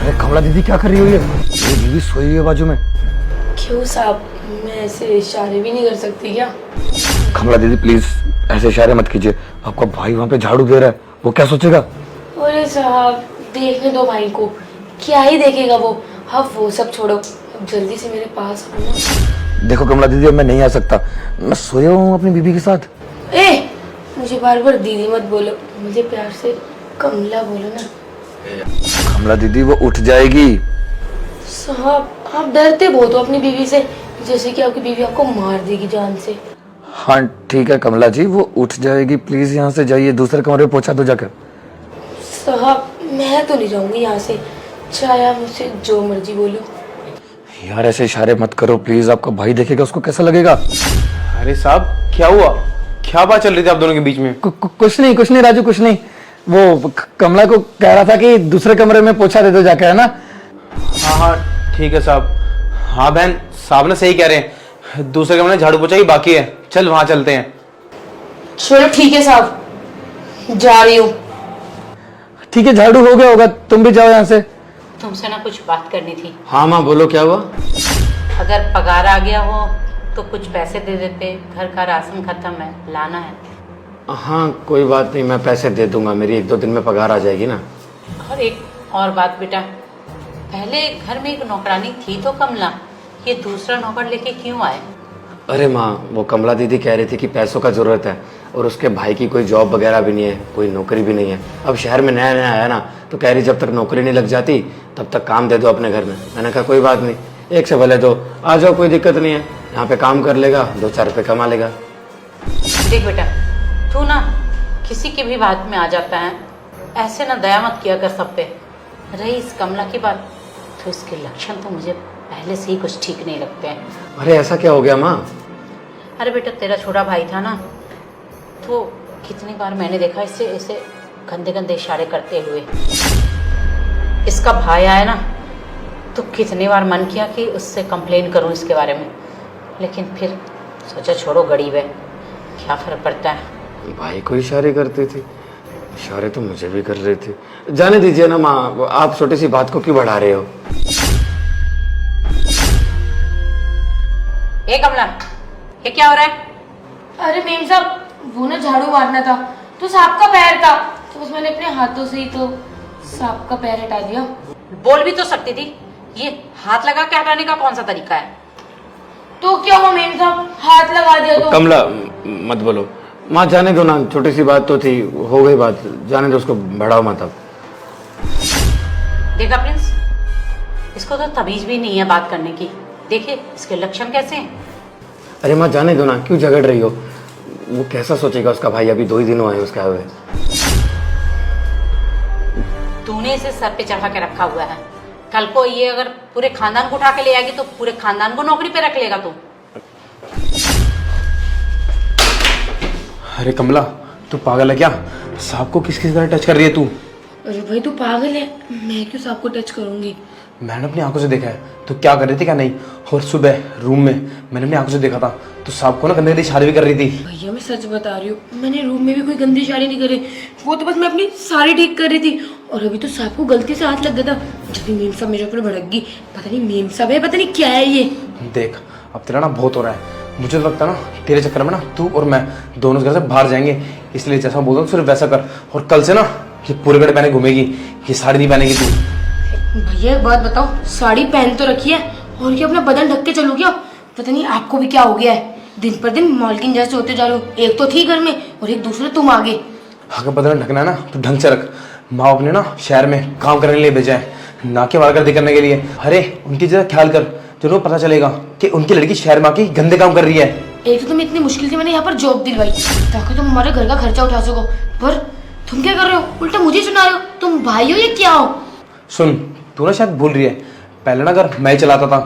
अरे कमला दीदी क्या कर रही हो ये? मेरी बीवी सोई हुई है बाजू में। क्यों साहब, मैं ऐसे इशारे भी नहीं कर सकती क्या? कमला दीदी प्लीज ऐसे इशारे मत कीजिए, आपका भाई वहाँ पे झाड़ू दे रहा है, वो क्या सोचेगा? अरे साहब देखने दो भाई को, क्या ही देखेगा वो। अब वो सब छोड़ो, अब जल्दी से मेरे पास आओ ना। देखो कमला दीदी अब मैं नहीं आ सकता, मैं सोया हूँ अपनी बीवी के साथ। ए, मुझे बार बार दीदी मत बोलो, मुझे प्यार से कमला बोलो ना। कमला दीदी वो उठ जाएगी। साहब आप डरते बहुत हो अपनी बीवी से, जैसे कि आपकी बीवी आपको मार देगी जान से। हाँ ठीक है कमला जी, वो उठ जाएगी, प्लीज यहाँ से जाइए, दूसरे कमरे में पहुंचा दो जाकर। साहब मैं तो नहीं जाऊंगी यहाँ से, चाहे आप मुझसे जो मर्जी बोलो। यार ऐसे इशारे मत करो प्लीज, आपका भाई देखेगा उसको कैसा लगेगा? अरे साहब क्या हुआ, क्या बात चल रही थी आप दोनों के बीच में? कुछ नहीं राजू, कुछ नहीं। वो कमला को कह रहा था कि दूसरे कमरे में पोछा दे दो जाकर, है ना? हाँ ठीक है साहब। हाँ बहन, साहब ने सही कह रहे हैं, दूसरे कमरे में झाड़ू पोछा ही बाकी है, चल वहां चलते हैं। चलो ठीक है साहब, जा रही हूँ। ठीक है झाड़ू हो गया होगा, तुम भी जाओ यहाँ से। तुमसे ना कुछ बात करनी थी। हाँ माँ बोलो, क्या हुआ? अगर पगार आ गया हो तो कुछ पैसे दे देते, घर का राशन खत्म है, लाना है। हाँ कोई बात नहीं, मैं पैसे दे दूंगा, मेरी 1-2 दिन में पगार आ जाएगी ना। और एक और बात बेटा, पहले घर में एक नौकरानी थी तो कमला, ये दूसरा नौकर लेके क्यों आए? अरे माँ वो कमला दीदी कह रही थी कि पैसों का जरूरत है, और उसके भाई की कोई जॉब वगैरह भी नहीं है, कोई नौकरी भी नहीं है। अब शहर में नया नया आया ना, तो कह रही जब तक नौकरी नहीं लग जाती तब तक काम दे दो अपने घर में। मैंने कहा कोई बात नहीं, एक से भले दो, आ जाओ कोई दिक्कत नहीं है, यहाँ पे काम कर लेगा, 2-4 रुपये कमा लेगा। देख बेटा, तू ना किसी की भी बात में आ जाता है, ऐसे ना दया मत किया कर सब पे। रही इस कमला की बात, तो इसके लक्षण तो मुझे पहले से ही कुछ ठीक नहीं लगते हैं। अरे ऐसा क्या हो गया माँ? अरे बेटा तेरा छोटा भाई था ना, तो कितनी बार मैंने देखा इसे ऐसे गंदे गंदे इशारे करते हुए। इसका भाई आया ना, तो कितनी बार मन किया कि उससे कंप्लेन करूं इसके बारे में, लेकिन फिर सोचा छोड़ो, गरीब है, क्या फर्क पड़ता है। भाई को इशारे करती थी, इशारे तो मुझे भी कर रही थी। जाने दीजिए ना माँ, आप छोटी सी बात को क्यों बढ़ा रहे हो? ए कमला, ये क्या हो रहा है? अरे मेम साहब, वो ना झाड़ू मारना था तो सांप का पैर था, तो बस मैंने अपने हाथों से ही तो सांप का पैर हटा दिया। बोल भी तो सकती थी, ये हाथ लगा के हटाने का कौन सा तरीका है? तो क्या हुआ मेम साहब, हाथ लगा दिया तो? कमला मत बोलो माँ, जाने दो ना, छोटी सी बात तो थी, हो गई बात, जाने दो उसको, बढ़ाओ मत अब। देखा प्रिंस, इसको तो तमीज भी नहीं है बात करने की, देखिए इसके लक्षण कैसे हैं। अरे माँ जाने दो ना, क्यों झगड़ रही हो? वो कैसा सोचेगा उसका भाई, अभी 2 ही दिन हुए उसके आए हुए। तूने इसे सर पे चढ़ा के रखा हुआ है, कल को ये अगर पूरे खानदान को उठा के ले आएगी तो पूरे खानदान को नौकरी पे रख लेगा तू। अरे कमला, तू पागल है क्या? साहब को किस तरह टच कर रही है तू? अरे भाई तू पागल है, मैं क्यों सांप को टच करूंगी? मैंने अपनी आंखों से देखा है तो क्या कर रही थी क्या नहीं, और सुबह रूम में मैंने अपनी आंखों से देखा था तो साहब को ना गंदे गंदे इशारे भी कर रही थी। भैया मैं सच बता रही हूँ, मैंने रूम में भी कोई गंदी इशारे नहीं करे, वो तो बस मैं अपनी साड़ी ठीक कर रही थी, और अभी तो सांप को गलती से हाथ लग गया था, जब भी मेम साहब मेरे ऊपर भड़क गई। पता नहीं मेम साहब है, पता नहीं क्या है ये। देख अब तेरा ना बहुत हो रहा है, मुझे तो लगता है ना तेरे चक्कर में ना तू और मैं दोनों घर से बाहर जाएंगे, इसलिए जैसा बोल रहा हूँ सिर्फ वैसा कर, और कल से ना ये पूरे गड़े पहने घूमेगी, ये साड़ी नहीं पहनेगी तू। भैया एक बात बताओ, साड़ी पहन तो रखी है और क्या अपना बदन ढक के चलो क्या? पता नहीं आपको भी क्या हो गया है, दिन पर दिन मालकिन जैसे होते जा रहे हो, एक तो थी घर में और एक दूसरे तुम आगे। अगर बदन ढकना है ना तो ढंग से रख। माँ अपने ना शहर में काम करने के लिए भेजा है, ना के वारकर्दी करने के लिए। अरे उनकी जरा ख्याल कर, जरूर पता चलेगा कि उनकी लड़की शहर में आके गंदे काम कर रही है। एक तो तुम इतनी मुश्किल से मैंने यहाँ पर जॉब दिलवाई ताकि तुम हमारे घर का खर्चा उठा सको, पर तुम क्या कर रहे हो, उल्टा मुझे सुना रहे हो। तुम भाई हो या क्या हो? सुन, तू ना शायद भूल रही है, पहले ना घर मैं ही चलाता था,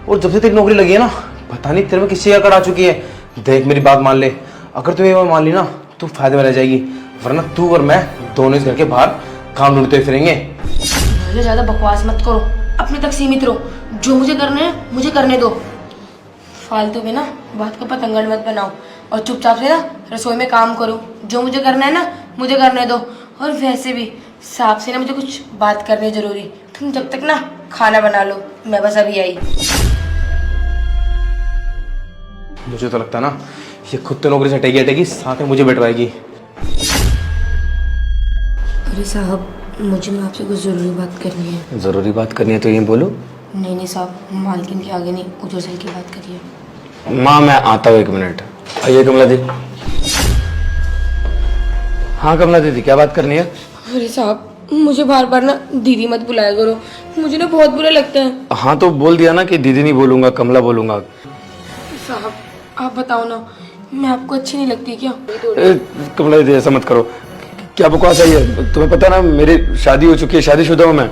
और जब से तेरी नौकरी लगी है ना, पता नहीं तेरे में किससे अकड़ आ चुकी है। देख मेरी बात मान ले, अगर तू ये बात मान ली ना तो फायदे में रह जाएगी, वरना तू और मैं दोनों इस घर के बाहर काम ढूंढते हुए फिरेंगे। भैया ज्यादा बकवास मत करो, अपने तक सीमित रहो, जो मुझे करना है मुझे करने दो, फालतू में ना बात को पतंगड़ मत बनाओ, और चुपचाप से ना रसोई में काम करो, जो मुझे करना है ना मुझे करने दो। और वैसे भी साहब से ना मुझे कुछ बात करनी है जरूरी। तुम जब तक ना खाना बना लो, मैं बस अभी आई। मुझे तो लगता है ना ये खुद तो नौकरी से हटेगी हटेगी, साथ में मुझे बैठवाएगी। अरे साहब, मुझे ना आपसे कुछ ज़रूरी बात करनी है। ज़रूरी बात करनी है तो ये बोलो। नहीं साहब, मालकिन के आगे नहीं, उधर चल के बात करिए। माँ मैं आता हूँ 1 मिनट। आइए कमला दी। हाँ कमला दीदी, क्या बात करनी है? अरे साहब, मुझे बार बार ना दीदी मत बुलाया करो, मुझे ना बहुत बुरा लगता है। हाँ तो बोल दिया ना कि दीदी नहीं बोलूँगा, कमला बोलूँगा। साहब आप बताओ ना, मैं आपको अच्छी नहीं लगती क्या? कमला दीदी ऐसा मत करो, क्या बकवास है ये? तुम्हें पता है ना मेरी शादी हो चुकी है, शादीशुदा हूँ मैं।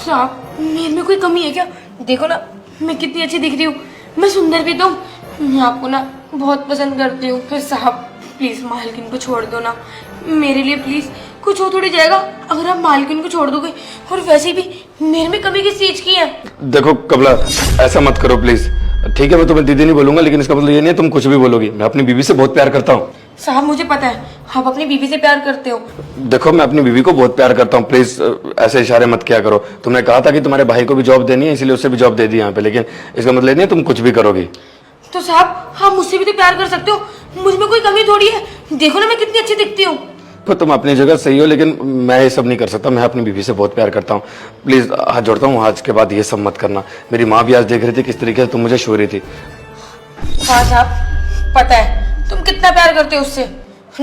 साहब मेरे में कोई कमी है क्या? देखो ना मैं कितनी अच्छी दिख रही हूँ, मैं सुंदर भी तो हूँ, मैं आपको ना बहुत पसंद करती हूँ। फिर साहब प्लीज मालकिन को छोड़ दो ना, मेरे लिए प्लीज। कुछ हो थोड़ी जाएगा अगर आप मालकिन को छोड़ दोगे, और वैसे भी मेरे में कमी किस चीज की है? देखो कमला, ऐसा मत करो प्लीज। ठीक है मैं तुम्हें दीदी नहीं बोलूंगा, लेकिन इसका मतलब ये नहीं है तुम कुछ भी बोलोगी। मैं अपनी बीवी से बहुत प्यार करता हूँ। साहब मुझे पता है आप अपनी बीवी से प्यार करते हो। देखो मैं अपनी बीवी को बहुत प्यार करता हूँ, प्लीज ऐसे इशारे मत किया करो। तुमने कहा था कि तुम्हारे भाई को भी जॉब देनी है, इसलिए उसे भी जॉब दे दी यहाँ पे, लेकिन इसका मतलब नहीं है तुम कुछ भी करोगी। तो साहब आप मुझसे भी तो प्यार कर सकते हो, मुझ में कोई कमी थोड़ी है। देखो ना मैं कितनी अच्छी दिखती हूँ। तो तुम अपनी जगह सही हो, लेकिन मैं ये सब नहीं कर सकता। मैं अपनी बीवी से बहुत प्यार करता हूँ। प्लीज हाथ जोड़ता हूँ, आज के बाद ये सब मत करना। मेरी माँ भी आज देख रही थी किस तरीके से तुम मुझे छू रही थी। हाँ साहब पता है तुम कितना प्यार करते हो उससे।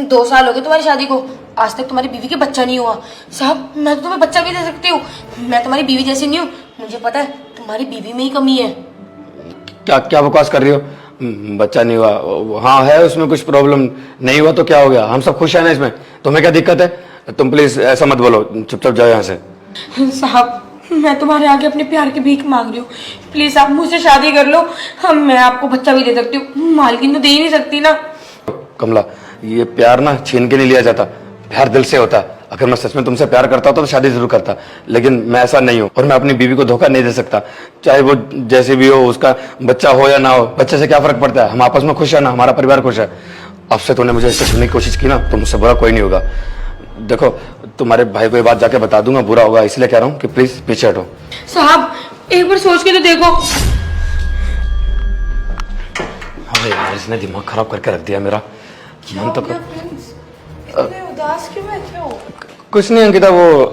2 साल हो गए तुम्हारी शादी को, आज तक तुम्हारी बीवी के बच्चा नहीं हुआ। साहब मैं तो तुम्हें बच्चा भी दे सकती हूँ, मैं तुम्हारी बीवी जैसी नहीं हूँ। मुझे पता है तुम्हारी बीवी में ही कमी है। क्या क्या बकवास कर रही हो? बच्चा नहीं हुआ? हाँ है, उसमें कुछ प्रॉब्लम। नहीं हुआ तो क्या हो गया, हम सब खुश है ना इसमें। तुम्हें क्या दिक्कत है? तुम प्लीज ऐसा मत बोलो, चुपचाप जाओ यहाँ से। साहब मैं तुम्हारे आगे अपने प्यार की भीख मांग रही हूँ, प्लीज आप मुझसे शादी कर लो। मैं आपको बच्चा भी दे सकती हूँ, मालकिन तो दे ही नहीं सकती ना। कमला ये प्यार ना छीन के नहीं लिया जाता, प्यार दिल से होता है। अगर मैं सच में तुमसे प्यार करता होता तो शादी जरूर करता, लेकिन मैं ऐसा नहीं हूँ। और मैं अपनी बीवी को धोखा नहीं दे सकता, चाहे वो जैसे भी हो, उसका बच्चा हो या ना हो। बच्चे से क्या फर्क पड़ता है, हम आपस में खुश है ना, हमारा परिवार खुश है। अब से तूने मुझे इससे सुनने की कोशिश की ना तो मुझसे बुरा कोई नहीं होगा। देखो तुम्हारे भाई को ये बात जाके बता दूंगा, बुरा होगा, इसलिए कह रहा हूँ कि प्लीज पीछे हटो। साहब एक बार सोच के तो देखो। अरे यार इसने दिमाग खराब करके रख दिया मेरा। मन तो इतने उदास क्यों बैठे हो? कुछ नहीं अंकिता, वो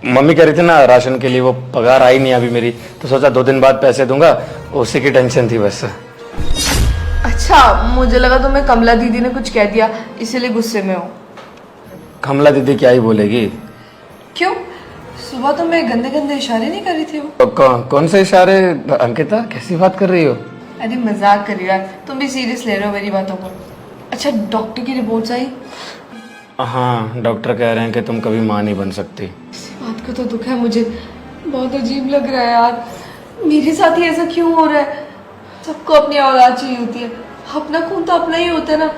मम्मी कह रही थी ना राशन के लिए, वो पगार आई नहीं अभी मेरी, तो सोचा 2 दिन बाद पैसे दूंगा, उसी की टेंशन थी बस। अच्छा मुझे लगा तुम्हें कमला दीदी ने कुछ कह दिया इसीलिए गुस्से में हो। कमला दीदी क्या ही बोलेगी। क्यों? सुबह तो मैं गंदे गंदे इशारे नहीं कर रही थी वो। कौन से इशारे अंकिता, कैसी बात कर रही हो? अरे मजाक कर रही हो यार, तुम भी सीरियस ले रहे हो मेरी बातों को। अच्छा डॉक्टर की रिपोर्ट्स आई? हाँ डॉक्टर कह रहे हैं कि तुम कभी माँ नहीं बन सकती। इस बात का तो दुख है मुझे, बहुत अजीब लग रहा है यार। मेरे साथ ही ऐसा क्यों हो रहा है? सबको अपनी औलाद चाहिए होती है, अपना खून तो अपना ही होता है ना।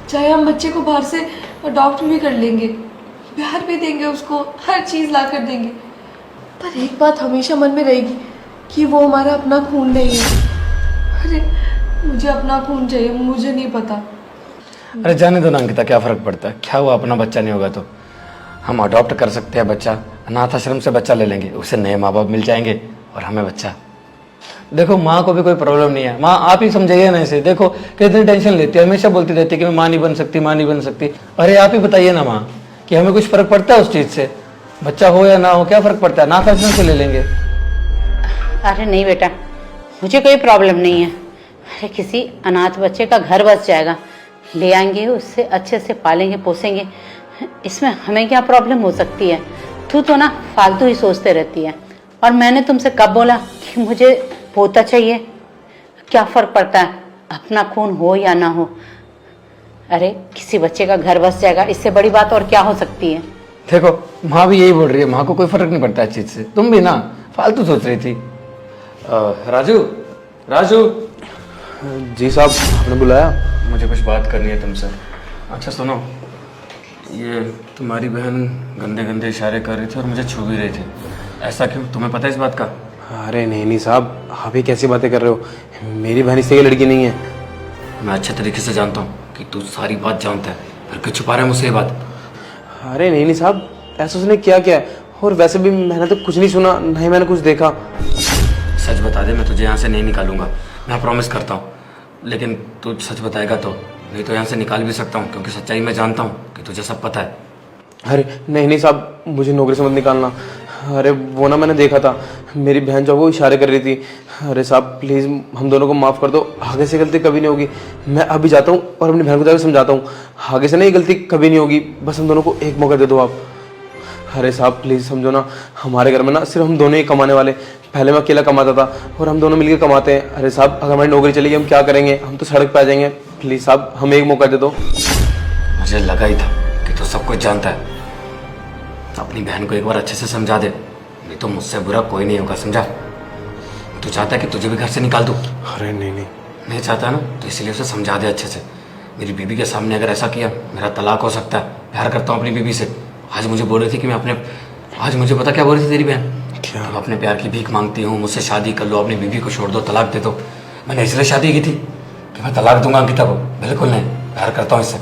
चाहे हम बच्चे को बाहर से अडॉप्ट भी कर लेंगे, प्यार भी देंगे उसको, हर चीज़ ला कर देंगे, पर एक बात हमेशा मन में रहेगी कि वो हमारा अपना खून नहीं है। अरे मुझे अपना खून चाहिए, मुझे नहीं पता। अरे जाने दो ना अंकिता, क्या फर्क पड़ता है, क्या हुआ अपना बच्चा नहीं होगा तो? हम अडॉप्ट कर सकते हैं बच्चा, अनाथ आश्रम से बच्चा ले लेंगे, उससे नए माँ बाप मिल जाएंगे और हमें बच्चा। देखो माँ को भी कोई प्रॉब्लम नहीं है, माँ आप ही समझाइए ना इसे। देखो कितनी टेंशन लेती है, हमेशा बोलती रहती है कि मैं माँ नहीं बन सकती, माँ नहीं बन सकती। अरे आप ही बताइए ना माँ कि हमें कुछ फर्क पड़ता है उस चीज़ से? बच्चा हो या ना हो क्या फर्क पड़ता है, अनाथ आश्रम से ले लेंगे। अरे नहीं बेटा, मुझे कोई प्रॉब्लम नहीं है। अरे किसी अनाथ बच्चे का घर बस जाएगा, ले आएंगे, उससे अच्छे से पालेंगे पोसेंगे, इसमें हमें क्या प्रॉब्लम हो सकती है? तू तो ना फालतू ही सोचते रहती है। और मैंने तुमसे कब बोला कि मुझे पोता चाहिए? क्या फर्क पड़ता है अपना खून हो या ना हो? अरे किसी बच्चे का घर बस जाएगा, इससे बड़ी बात और क्या हो सकती है? देखो माँ भी यही बोल रही है, माँ को कोई फर्क नहीं पड़ता इस चीज़ से। तुम भी ना फालतू सोच रही थी। राजू राजू। जी साहब, आपने बुलाया? मुझे कुछ बात करनी है तुमसे। अच्छा सुनो, ये तुम्हारी बहन गंदे गंदे इशारे कर रही थी और मुझे छू भी रही थी, ऐसा क्यों? तुम्हें पता है इस बात का? अरे नहीं साहब, आप ही कैसी बातें कर रहे हो? मेरी बहन इससे ये लड़की नहीं है। मैं अच्छे तरीके से जानता हूँ कि तू सारी बात जानता है, फिर क्यों छुपा रहा है मुझसे ये बात? अरे नहीं साहब, ऐसा उसने क्या किया है? और वैसे भी मैंने तो कुछ नहीं सुना, ना ही मैंने कुछ देखा। सच बता दे, मैं तुझे यहाँ से नहीं निकालूंगा, मैं प्रॉमिस करता हूँ। लेकिन तू सच बताएगा तो, नहीं तो यहाँ से निकाल भी सकता हूँ, क्योंकि सच्चाई मैं जानता हूँ कि तुझे सब पता है। अरे नहीं नहीं साहब, मुझे नौकरी से मत निकालना। अरे वो ना मैंने देखा था, मेरी बहन जो वो इशारे कर रही थी। अरे साहब प्लीज़ हम दोनों को माफ़ कर दो, आगे से गलती कभी नहीं होगी। मैं अभी जाता हूँ और अपनी बहन को जाकर समझाता हूँ, आगे से नहीं गलती कभी नहीं होगी, बस हम दोनों को एक मौका दे दो आप। अरे साहब प्लीज़ समझो ना, हमारे घर में ना सिर्फ हम दोनों ही कमाने वाले। पहले मैं अकेला कमाता था और हम दोनों मिलकर कमाते हैं। अरे साहब अगर हमारी नौकरी चली गई हम क्या करेंगे, हम तो सड़क पे आ जाएंगे। प्लीज़ साहब हमें एक मौका दे दो। मुझे लगा ही था कि तू सब कुछ जानता है। अपनी बहन को एक बार अच्छे से समझा दे, नहीं तो मुझसे बुरा कोई नहीं होगा, समझा? तू चाहता है कि तुझे भी घर से निकाल दूँ? अरे नहीं नहीं नहीं चाहता ना, तो इसलिए उसे समझा दे अच्छे से। मेरी बीबी के सामने अगर ऐसा किया, मेरा तलाक हो सकता है। प्यार करता हूँ अपनी बीबी से। आज मुझे बोल रही थी कि मैं अपने, आज मुझे पता क्या बोल रही थी तेरी बहन? क्या? तुम अपने प्यार की भीख मांगती हूँ, मुझसे शादी कर लो, अपनी बीबी को छोड़ दो, तलाक दे दो। मैंने इसलिए शादी की थी कि मैं तलाक दूंगा अंकिता को? बिल्कुल नहीं, प्यार करता हूँ इससे।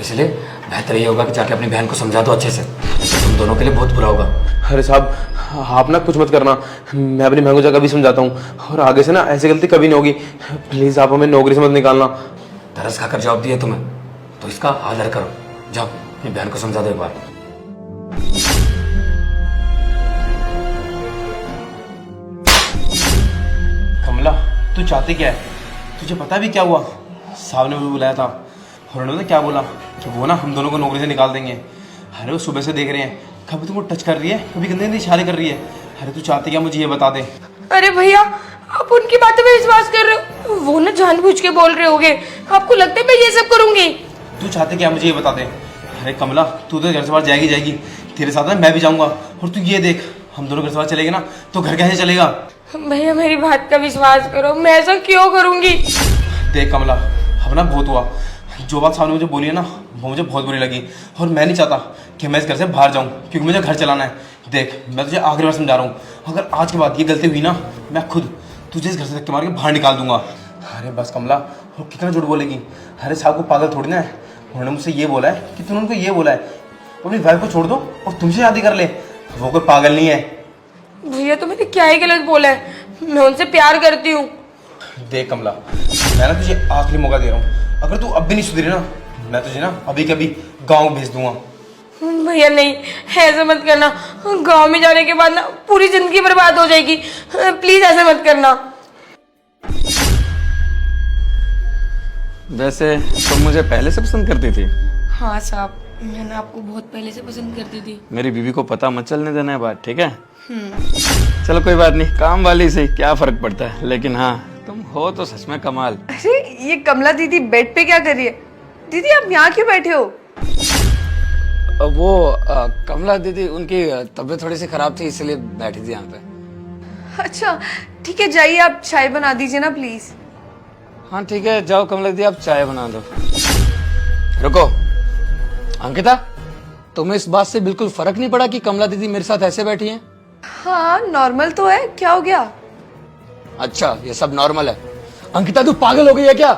इसलिए बेहतर ये होगा कि जाके अपनी बहन को समझा दो अच्छे से, तो तुम दोनों के लिए बहुत बुरा होगा। अरे साहब आप ना कुछ मत करना, मैं अपनी बहन को जाकर भी समझाता हूँ, और आगे से ना ऐसी गलती कभी नहीं होगी। प्लीज़ आप हमें नौकरी से मत निकालना। तरस खाकर जवाब दिए तुम्हें, तो इसका आदर करो। जाओ अपनी बहन को समझा दो एक बार। कमला तू चाहती क्या है? तुझे पता भी क्या हुआ? साहब ने मुझे बुलाया था और उन्होंने क्या बोला कि वो ना हम दोनों को नौकरी से निकाल देंगे। अरे वो सुबह से देख रहे हैं, कभी तुमको टच कर रही है, कभी गंदे गंदे इशारे कर रही है। अरे तू चाहती क्या, मुझे ये बता दे। अरे भैया आप उनकी बातों पे विश्वास कर रहे हो? वो ना जानबूझ के बोल रहे होगे, आपको लगता है मैं ये सब करूंगी? तू चाहती क्या, मुझे ये बता दे। अरे कमला तू तो घर से बाहर जाएगी, तेरे साथ ना मैं भी जाऊंगा। और तू ये देख, हम दोनों घर से बाहर चलेंगे ना तो घर कैसे चलेगा? भैया मेरी बात का विश्वास करो, मैं ऐसा क्यों करूंगी? देख कमला, अब ना बहुत हुआ। जो बात सामने मुझे बोली है ना, वो मुझे बहुत बुरी लगी, और मैं नहीं चाहता कि मैं इस घर से बाहर जाऊं, क्योंकि मुझे घर चलाना है। देख मैं तुझे आखिरी बार समझा रहा हूँ, अगर आज के बाद ये गलती हुई ना, मैं खुद तुझे इस घर से धक्के मार के बाहर निकाल दूंगा। अरे बस कमला, और कितना झूठ बोलेगी? अरे साहब को पागल थोड़ी ना है, उन्होंने मुझसे ये बोला है कि तुमने उनको ये बोला है अपनी वाइफ को छोड़ दो और तुमसे शादी कर ले। वो कोई पागल नहीं है। भैया तो मैंने क्या ही गलत बोला है, मैं उनसे प्यार करती हूँ। देख कमला, मैं ना तुझे आखिरी मौका दे रहा हूँ, अगर तू अब भी नहीं सुधरी ना, मैं तुझे ना अभी कभी गाँव भेज दूंगा। भैया नहीं, ऐसा मत करना। गांव में जाने के बाद ना पूरी जिंदगी बर्बाद हो जाएगी, प्लीज ऐसा मत करना। वैसे तुम मुझे पहले से पसंद करती थी? हाँ साहब, मैंने आपको बहुत पहले से पसंद करती थी। मेरी बीवी को पता मत चलने देना है बात, ठीक है? चलो कोई बात नहीं, काम वाली से क्या फर्क पड़ता है, लेकिन हाँ तुम हो तो सच में कमाल। अरे ये कमला दीदी बेड पे क्या कर रही है? दीदी आप यहाँ क्यों बैठे हो? वो कमला दीदी, उनकी तबीयत थोड़ी सी खराब थी, इसलिए बैठी थी यहाँ पे। अच्छा ठीक है, जाइए आप चाय बना दीजिए ना प्लीज। हाँ ठीक है, जाओ कमला दीदी आप चाय बना दो। रुको अंकिता, तुम्हें इस बात से बिल्कुल फर्क नहीं पड़ा कि कमला दीदी मेरे साथ ऐसे बैठी हैं? हाँ नॉर्मल तो है, क्या हो गया? अच्छा ये सब नॉर्मल है। अंकिता तू पागल हो गई है क्या?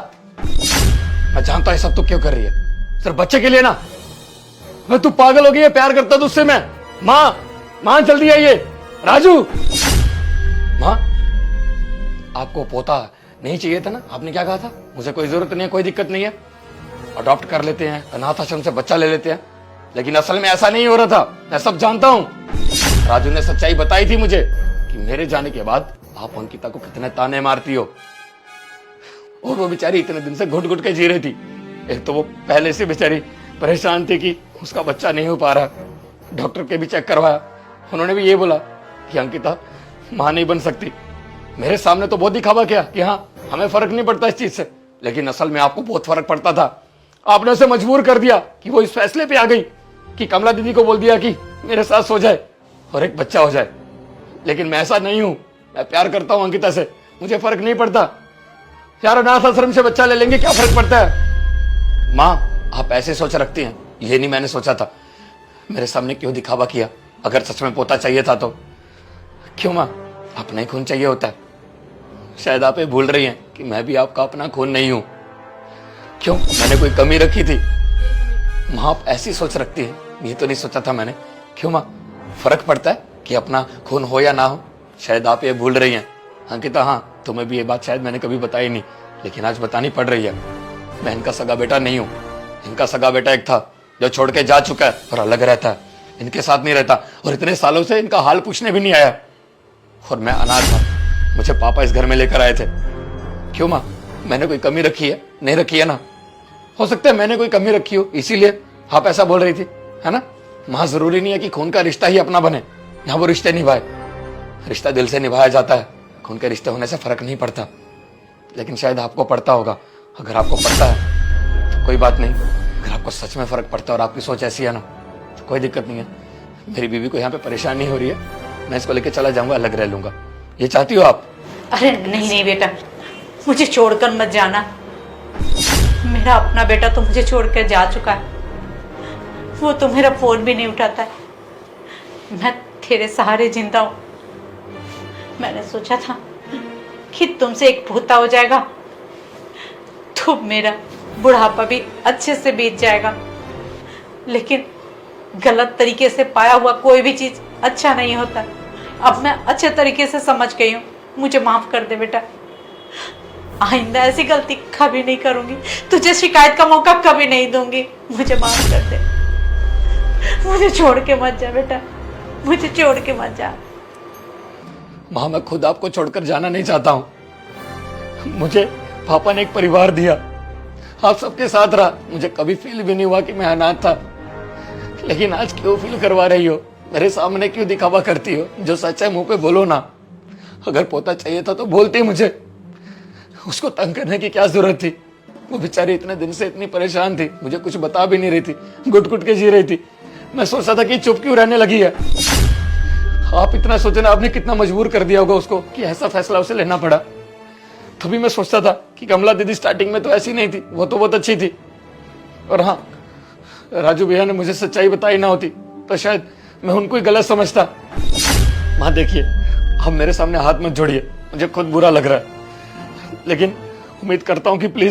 मैं जानता हूँ ये सब तू क्यों कर रही है, सिर्फ बच्चे के लिए ना। मैं तू पागल हो गई है, प्यार करता था उससे मैं। माँ जल्दी आइए। राजू, माँ आपको पोता नहीं चाहिए था ना? आपने क्या कहा था? मुझे कोई जरूरत नहीं है, कोई दिक्कत नहीं है, अडॉप्ट कर लेते हैं, अनाथ आश्रम से बच्चा ले लेते हैं। लेकिन असल में ऐसा नहीं हो रहा था, मैं सब जानता हूँ। राजू ने सच्चाई बताई थी मुझे कि मेरे जाने के बाद आप अंकिता को कितने ताने मारती हो, और वो बेचारी इतने दिन से घुट घुट के जी रही थी। एक तो वो पहले से बेचारी परेशान थी कि उसका बच्चा नहीं हो पा रहा। डॉक्टर के भी चेक करवाया, उन्होंने भी ये बोला कि अंकिता मां नहीं बन सकती। मेरे सामने तो बहुत दिखावा किया कि हाँ हमें फर्क नहीं पड़ता इस चीज से, लेकिन असल में आपको बहुत फर्क पड़ता था। आपने उसे मजबूर कर दिया कि वो इस फैसले पे आ गई कि कमला दीदी को बोल दिया कि मेरे साथ सो जाए और एक बच्चा हो जाए। लेकिन मैं ऐसा नहीं हूं, मैं प्यार करता हूं अंकिता से, मुझे फर्क नहीं पड़ता। यार अनाथ आश्रम से बच्चा ले लेंगे, क्या फर्क पड़ता है? माँ आप ऐसे सोच रखती हैं, ये नहीं मैंने सोचा था। मेरे सामने क्यों दिखावा किया? अगर सच में पोता चाहिए था तो क्यों माँ, अपना ही खून चाहिए होता है। शायद आप ये भूल रही हैं कि मैं भी आपका अपना खून नहीं हूं। क्यों, मैंने कोई कमी रखी थी? माँ आप ऐसी सोच रखती है, ये तो नहीं सोचा था मैंने क्यों माँ, फर्क पड़ता है कि अपना खून हो या ना हो? शायद आप ये भूल रही हैं अंकिता। हाँ, तुम्हें भी ये बात शायद मैंने कभी बताई नहीं, लेकिन आज बतानी पड़ रही है। मैं इनका सगा बेटा नहीं हूँ। इनका सगा बेटा एक था जो छोड़ के जा चुका है और अलग रहता है, इनके साथ नहीं रहता, और इतने सालों से इनका हाल पूछने भी नहीं आया। और मैं अनाथ था, मुझे पापा इस घर में लेकर आए थे। क्यों माँ, मैंने कोई कमी रखी है? नहीं रखी है ना। हो सकता है मैंने कोई कमी रखी हो, इसीलिए आप ऐसा बोल रही थी, है ना। माँ, जरूरी नहीं है कि खून का रिश्ता ही अपना बने, यहाँ वो रिश्ते निभाए। रिश्ता दिल से निभाया जाता है, खून के रिश्ते होने से फर्क नहीं पड़ता। लेकिन शायद आपको पड़ता होगा। अगर आपको पड़ता है तो कोई बात नहीं, अगर आपको सच में फर्क पड़ता है और आपकी सोच ऐसी है ना, तो कोई दिक्कत नहीं है। मेरी बीवी को यहाँ पे परेशानी हो रही है, मैं इसको लेके चला जाऊंगा, अलग रह लूंगा। ये चाहती हो आप? अरे नहीं नहीं बेटा, मुझे छोड़कर मत जाना। मेरा अपना बेटा तो मुझे छोड़कर जा चुका है, वो तो मेरा फोन भी नहीं उठाता है। मैं तेरे सहारे जिंदा हूं। मैंने सोचा था कि तुमसे एक भूता हो जाएगा तो मेरा बुढ़ापा भी अच्छे से बीत जाएगा, लेकिन गलत तरीके से पाया हुआ कोई भी चीज अच्छा नहीं होता। अब मैं अच्छे तरीके से समझ गई हूँ, मुझे माफ कर दे बेटा। आइंदा ऐसी गलती कभी नहीं करूंगी, तुझे शिकायत का मौका कभी नहीं दूंगी। मुझे माफ कर दे, मुझे छोड़ के मत जा बेटा, मुझे छोड़ के मत जा। माँ, मैं खुद आपको छोड़कर जाना नहीं चाहता हूँ। मुझे पापा ने एक परिवार दिया, आप सबके साथ रहा, मुझे कभी फील भी नहीं हुआ कि मैं अनाथ था। लेकिन आज क्यों फील करवा रही हो? मेरे सामने क्यों दिखावा करती हो? जो सच है मुंह पे बोलो ना। अगर पोता चाहिए था तो बोलती मुझे, उसको तंग करने की क्या जरूरत थी? वो बेचारी इतने दिन से इतनी परेशान थी, मुझे कुछ बता भी नहीं रही थी, घुट घुट के जी रही थी। मैं सोचता था कि चुप क्यों रहने लगी है। आप इतना सोचना, आपने कितना मजबूर कर दिया होगा उसको कि ऐसा फैसला उसे लेना पड़ा। तभी मैं सोचता था कि कमला दीदी स्टार्टिंग में तो ऐसी नहीं थी, वो तो बहुत अच्छी थी। और हाँ, राजू भैया ने मुझे सच्चाई बताई ना होती तो शायद मैं उनको ही गलत समझता। माँ देखिए, आप मेरे सामने हाथ मत जोड़िए, मुझे खुद बुरा लग रहा है, लेकिन उम्मीद करता हूँ कि प्लीज